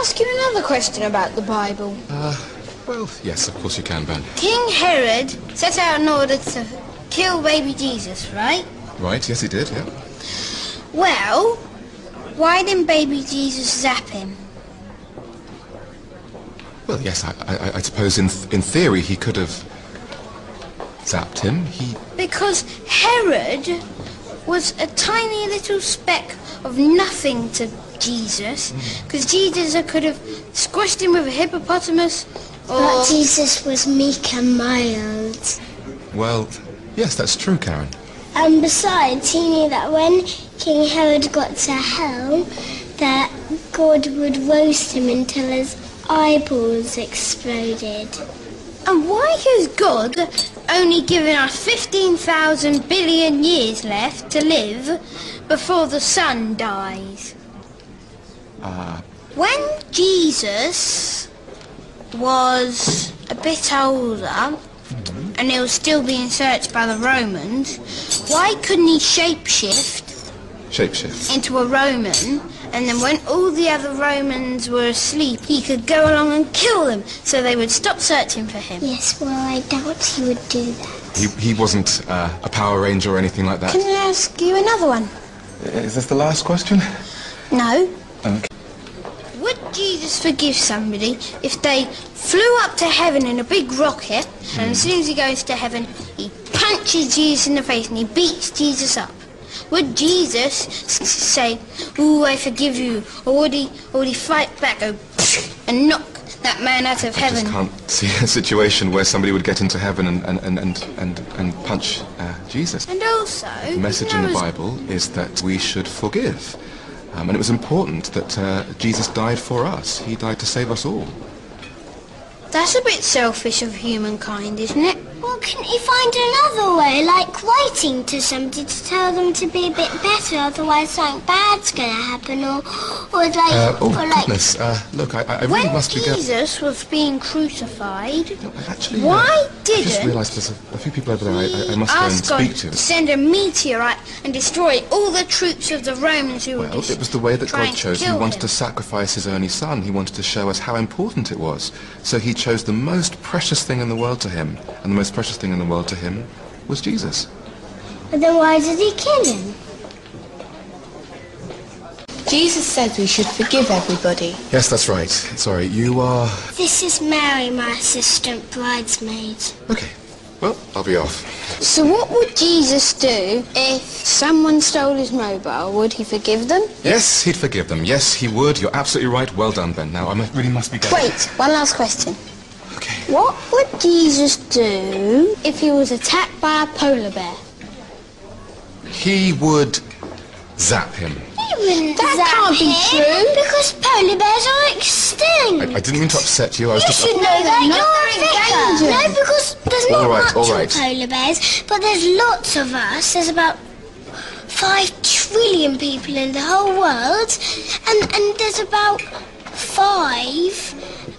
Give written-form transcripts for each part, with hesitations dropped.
ask you another question about the Bible? Well, yes, of course you can, Ben. King Herod set out in order to kill baby Jesus, right? Right, yes he did, yeah. Well, why didn't baby Jesus zap him? Well, yes, I suppose in theory he could have zapped him. Because Herod was a tiny little speck of nothing to Jesus, because Jesus could have squashed him with a hippopotamus, or... But Jesus was meek and mild. Well, yes, that's true, Karen. And besides, he knew that when King Herod got to hell, that God would roast him until his eyeballs exploded. And why has God only given us 15,000 billion years left to live before the sun dies? When Jesus was a bit older, and he was still being searched by the Romans, why couldn't he shapeshift into a Roman, and then when all the other Romans were asleep, he could go along and kill them, so they would stop searching for him? Yes, well, I doubt he would do that. He wasn't a Power Ranger or anything like that. Can I ask you another one? Is this the last question? No. Okay. Would Jesus forgive somebody if they flew up to heaven in a big rocket, and as soon as he goes to heaven, he punches Jesus in the face and he beats Jesus up? Would Jesus say, "Ooh, I forgive you," or would he fight back, go and knock that man out of heaven? I just can't see a situation where somebody would get into heaven and punch Jesus. And also, The message in the Bible is that we should forgive. And it was important that Jesus died for us. He died to save us all. That's a bit selfish of humankind, isn't it? Well, couldn't you find another way, like writing to somebody to tell them to be a bit better, otherwise something bad's going to happen, or like... goodness, look, I really must be When Jesus was being crucified, actually, why I just didn't realised there's a few people over there I must go and ask God speak to to. send a meteorite and destroy all the troops of the Romans who were Well, it was the way that trying God chose. to He kill wanted him? to sacrifice his only son. He wanted to show us how important it was. So he chose the most precious thing in the world to him, and the most precious thing in the world to him was Jesus. But then why did he kill him? Jesus said we should forgive everybody. Yes, that's right. Sorry, you are... This is Mary, my assistant bridesmaid. Okay, well, I'll be off. So what would Jesus do if someone stole his mobile? Would he forgive them? Yes, he'd forgive them. Yes, he would. You're absolutely right. Well done, Ben. Now, I really must be going. Wait, one last question. Okay. What would Jesus do if he was attacked by a polar bear? He would zap him. He wouldn't That zap can't be him, true. because polar bears are extinct. I didn't mean to upset you. I was You just... should know that, they're not you're a vicar. endangered. No, because there's not All right, much all of right. polar bears, but there's lots of us. There's about 5 trillion people in the whole world, and there's about 5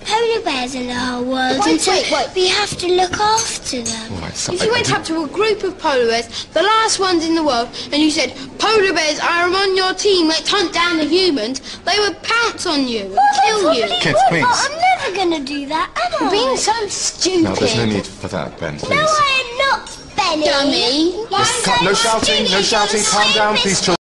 polar bears in the whole world, Wait, and so wait. we have to look after them. All right, so If you went up to a group of polar bears, the last ones in the world, and you said, "Polar bears, I am on your team, let's hunt down the humans," they would pounce on you and kill you. Kids, But please. I'm never going to do that, am I? Being so stupid. No, there's no need for that, Ben, please. No, I am not, Benny. Dummy. You're so No shouting, no stupid, shouting. you're Calm down, so please, children.